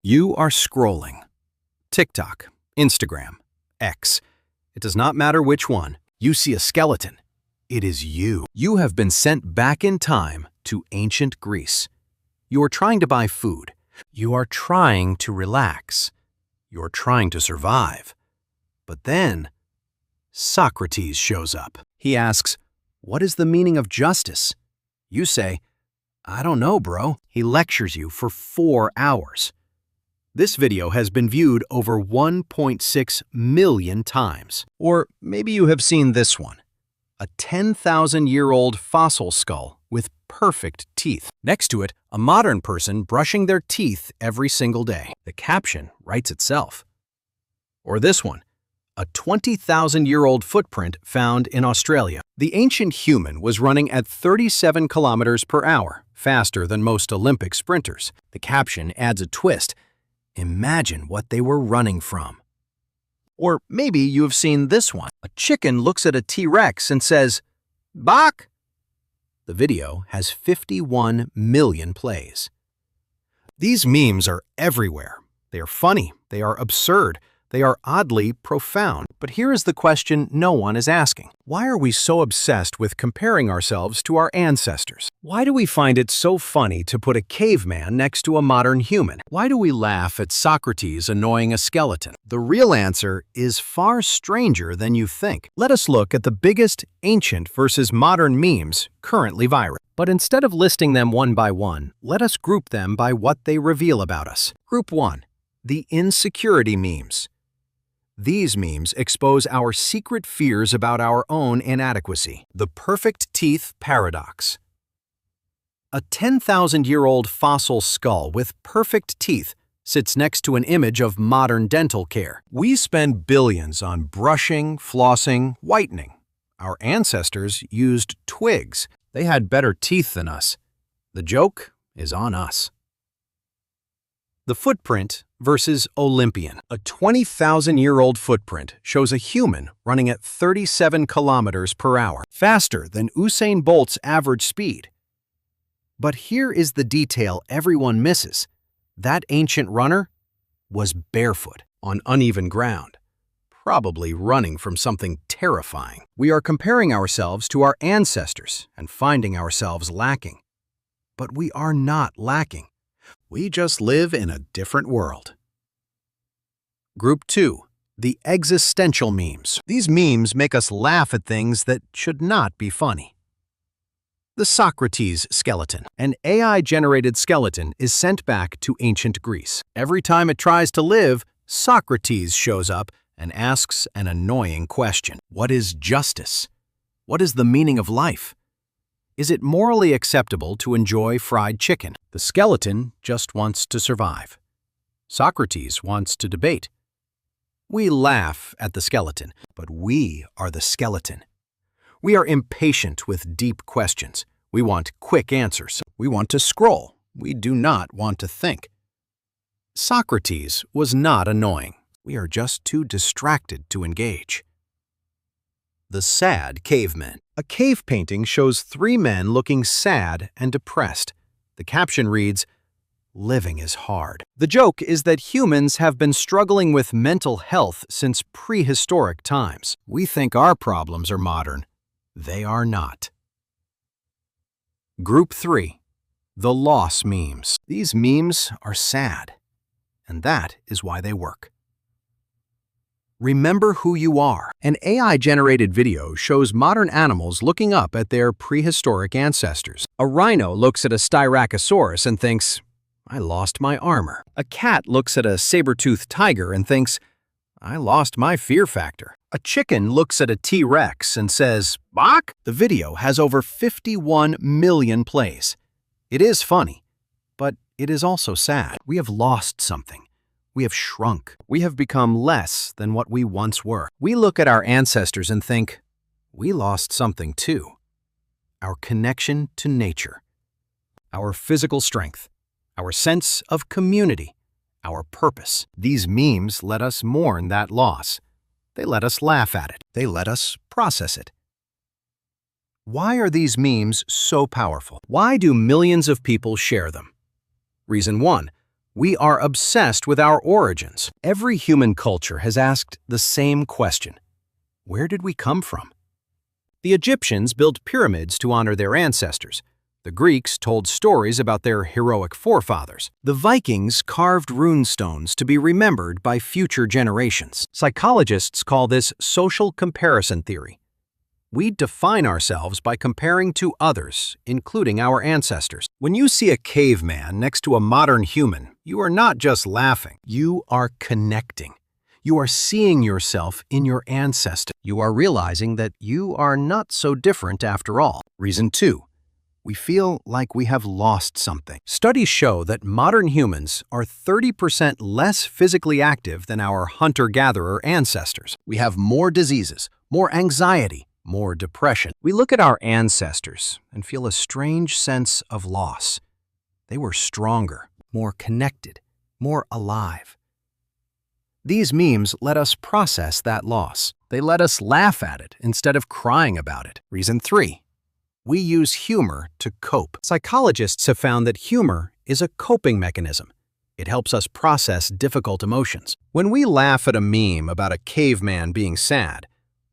You are scrolling. TikTok, Instagram, X. It does not matter which one. You see a skeleton. It is you. You have been sent back in time to ancient Greece. You are trying to buy food. You are trying to relax. You are trying to survive. But then, Socrates shows up. He asks, "What is the meaning of justice?" You say, "I don't know, bro." He lectures you for 4 hours. This video has been viewed over 1.6 million times. Or maybe you have seen this one, a 10,000-year-old fossil skull with perfect teeth. Next to it, a modern person brushing their teeth every single day. The caption writes itself. Or this one, a 20,000-year-old footprint found in Australia. The ancient human was running at 37 kilometers per hour, faster than most Olympic sprinters. The caption adds a twist. Imagine what they were running from. Or maybe you have seen this one. A chicken looks at a T-Rex and says, "Bok!" The video has 51 million plays. These memes are everywhere. They are funny, they are absurd, they are oddly profound. But here is the question no one is asking. Why are we so obsessed with comparing ourselves to our ancestors? Why do we find it so funny to put a caveman next to a modern human? Why do we laugh at Socrates annoying a skeleton? The real answer is far stranger than you think. Let us look at the biggest ancient versus modern memes currently viral. But instead of listing them one by one, let us group them by what they reveal about us. Group 1. The insecurity memes. These memes expose our secret fears about our own inadequacy. The perfect teeth paradox. A 10,000-year-old fossil skull with perfect teeth sits next to an image of modern dental care. We spend billions on brushing, flossing, whitening. Our ancestors used twigs. They had better teeth than us. The joke is on us. The footprint versus Olympian. A 20,000-year-old footprint shows a human running at 37 kilometers per hour, faster than Usain Bolt's average speed. But here is the detail everyone misses. That ancient runner was barefoot on uneven ground, probably running from something terrifying. We are comparing ourselves to our ancestors and finding ourselves lacking. But we are not lacking. We just live in a different world. Group 2. The existential memes. These memes make us laugh at things that should not be funny. The Socrates skeleton. An AI-generated skeleton is sent back to ancient Greece. Every time it tries to live, Socrates shows up and asks an annoying question. What is justice? What is the meaning of life? Is it morally acceptable to enjoy fried chicken? The skeleton just wants to survive. Socrates wants to debate. We laugh at the skeleton, but we are the skeleton. We are impatient with deep questions. We want quick answers. We want to scroll. We do not want to think. Socrates was not annoying. We are just too distracted to engage. The sad caveman. A cave painting shows 3 men looking sad and depressed. The caption reads, "Living is hard." The joke is that humans have been struggling with mental health since prehistoric times. We think our problems are modern. They are not. Group 3. The loss memes. These memes are sad, and that is why they work. Remember who you are. An AI-generated video shows modern animals looking up at their prehistoric ancestors. A rhino looks at a Styracosaurus and thinks, "I lost my armor." A cat looks at a saber-toothed tiger and thinks, "I lost my fear factor." A chicken looks at a T-Rex and says, "Bok!" The video has over 51 million plays. It is funny, but it is also sad. We have lost something. We have shrunk. We have become less than what we once were. We look at our ancestors and think, we lost something too. Our connection to nature, our physical strength, our sense of community, our purpose. These memes let us mourn that loss. They let us laugh at it. They let us process it. Why are these memes so powerful? Why do millions of people share them? Reason 1. We are obsessed with our origins. Every human culture has asked the same question. Where did we come from? The Egyptians built pyramids to honor their ancestors. The Greeks told stories about their heroic forefathers. The Vikings carved rune stones to be remembered by future generations. Psychologists call this social comparison theory. We define ourselves by comparing to others, including our ancestors. When you see a caveman next to a modern human, you are not just laughing. You are connecting. You are seeing yourself in your ancestor. You are realizing that you are not so different after all. Reason 2. We feel like we have lost something. Studies show that modern humans are 30% less physically active than our hunter-gatherer ancestors. We have more diseases, more anxiety, more depression. We look at our ancestors and feel a strange sense of loss. They were stronger, more connected, more alive. These memes let us process that loss. They let us laugh at it instead of crying about it. Reason 3. We use humor to cope. Psychologists have found that humor is a coping mechanism. It helps us process difficult emotions. When we laugh at a meme about a caveman being sad,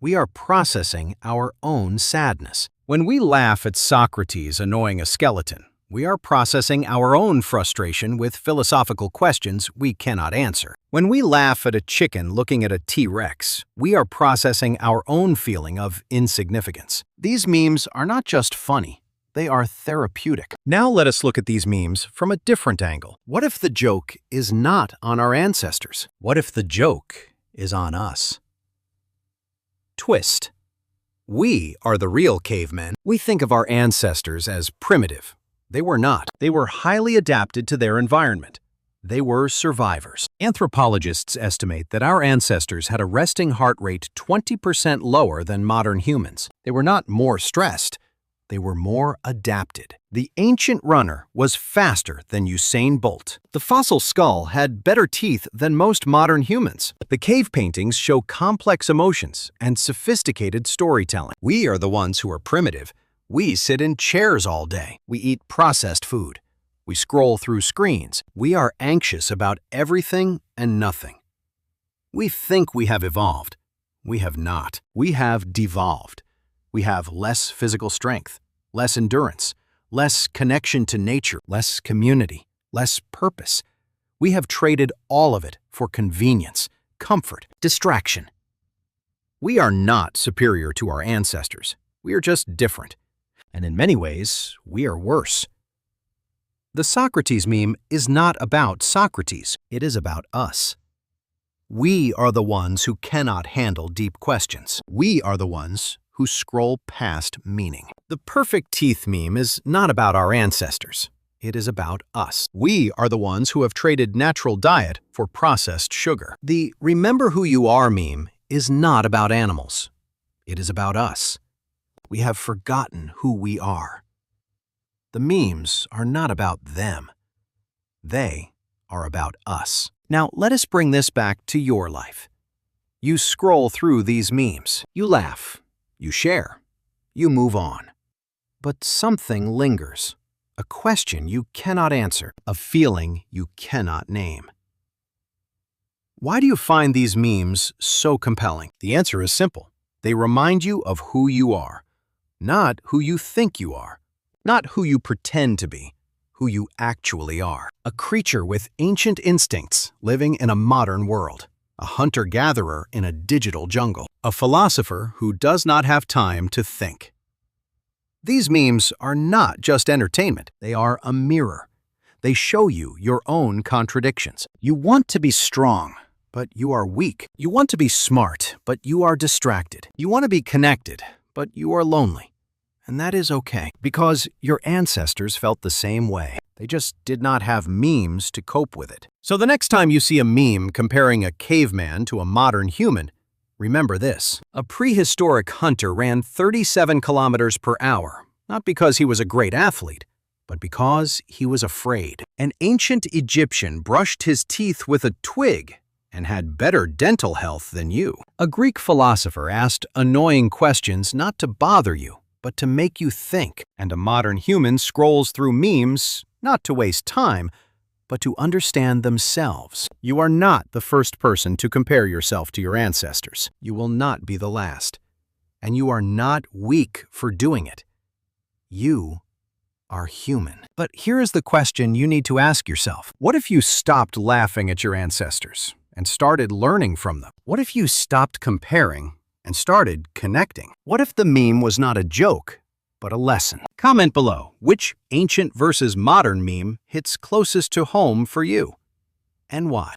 we are processing our own sadness. When we laugh at Socrates annoying a skeleton, we are processing our own frustration with philosophical questions we cannot answer. When we laugh at a chicken looking at a T-Rex, we are processing our own feeling of insignificance. These memes are not just funny, they are therapeutic. Now let us look at these memes from a different angle. What if the joke is not on our ancestors? What if the joke is on us? Twist. We are the real cavemen. We think of our ancestors as primitive. They were not. They were highly adapted to their environment. They were survivors. Anthropologists estimate that our ancestors had a resting heart rate 20% lower than modern humans. They were not more stressed. They were more adapted. The ancient runner was faster than Usain Bolt. The fossil skull had better teeth than most modern humans. The cave paintings show complex emotions and sophisticated storytelling. We are the ones who are primitive. We sit in chairs all day. We eat processed food. We scroll through screens. We are anxious about everything and nothing. We think we have evolved. We have not. We have devolved. We have less physical strength, less endurance, less connection to nature, less community, less purpose. We have traded all of it for convenience, comfort, distraction. We are not superior to our ancestors. We are just different. And in many ways, we are worse. The Socrates meme is not about Socrates. It is about us. We are the ones who cannot handle deep questions. We are the ones who scroll past meaning. The perfect teeth meme is not about our ancestors. It is about us. We are the ones who have traded natural diet for processed sugar. The remember who you are meme is not about animals. It is about us. We have forgotten who we are. The memes are not about them. They are about us. Now, let us bring this back to your life. You scroll through these memes. You laugh. You share. You move on. But something lingers. A question you cannot answer. A feeling you cannot name. Why do you find these memes so compelling? The answer is simple. They remind you of who you are. Not who you think you are. Not who you pretend to be. Who you actually are. A creature with ancient instincts living in a modern world. A hunter-gatherer in a digital jungle. A philosopher who does not have time to think. These memes are not just entertainment. They are a mirror. They show you your own contradictions. You want to be strong, but you are weak. You want to be smart, but you are distracted. You want to be connected, but you are lonely. And that is okay, because your ancestors felt the same way. They just did not have memes to cope with it. So the next time you see a meme comparing a caveman to a modern human, remember this. A prehistoric hunter ran 37 kilometers per hour, not because he was a great athlete, but because he was afraid. An ancient Egyptian brushed his teeth with a twig and had better dental health than you. A Greek philosopher asked annoying questions not to bother you, but to make you think. And a modern human scrolls through memes, not to waste time, but to understand themselves. You are not the first person to compare yourself to your ancestors. You will not be the last. And you are not weak for doing it. You are human. But here is the question you need to ask yourself. What if you stopped laughing at your ancestors and started learning from them? What if you stopped comparing and started connecting? What if the meme was not a joke, but a lesson? Comment below which ancient versus modern meme hits closest to home for you, and why.